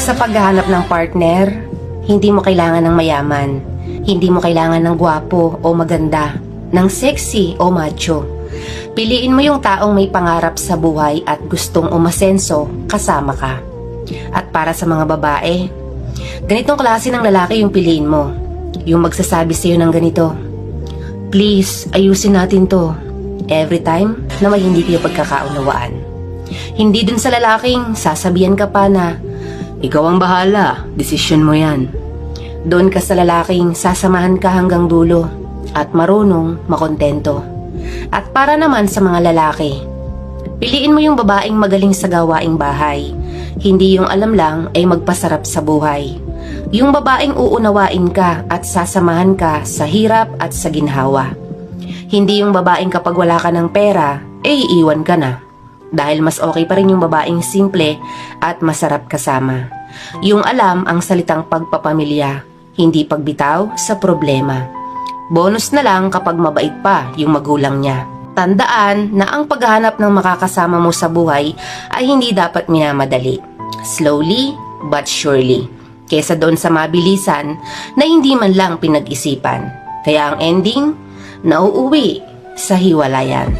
Sa paghahanap ng partner, hindi mo kailangan ng mayaman. Hindi mo kailangan ng gwapo o maganda, ng sexy o macho. Piliin mo yung taong may pangarap sa buhay at gustong umasenso kasama ka. At para sa mga babae, ganitong klase ng lalaki yung piliin mo. Yung magsasabi sa'yo ng ganito, "Please, ayusin natin to." Every time na may hindi kayo pagkakaunawaan. Hindi dun sa lalaking sasabihan ka pa na, "Ikaw ang bahala, desisyon mo yan." Doon ka sa lalaking sasamahan ka hanggang dulo at marunong makontento. At para naman sa mga lalaki, piliin mo yung babaeng magaling sa gawaing bahay. Hindi yung alam lang ay magpasarap sa buhay. Yung babaeng uunawain ka at sasamahan ka sa hirap at sa ginhawa. Hindi yung babaeng kapag wala ka ng pera, iiwan ka na. Dahil mas okay pa rin yung babaeng simple at masarap kasama. Yung alam ang salitang pagpapamilya, hindi pagbitaw sa problema. Bonus na lang kapag mabait pa yung magulang niya. Tandaan na ang paghahanap ng makakasama mo sa buhay ay hindi dapat minamadali. Slowly but surely. Kesa doon sa mabilisan na hindi man lang pinag-isipan. Kaya ang ending, nauuwi sa hiwalayan.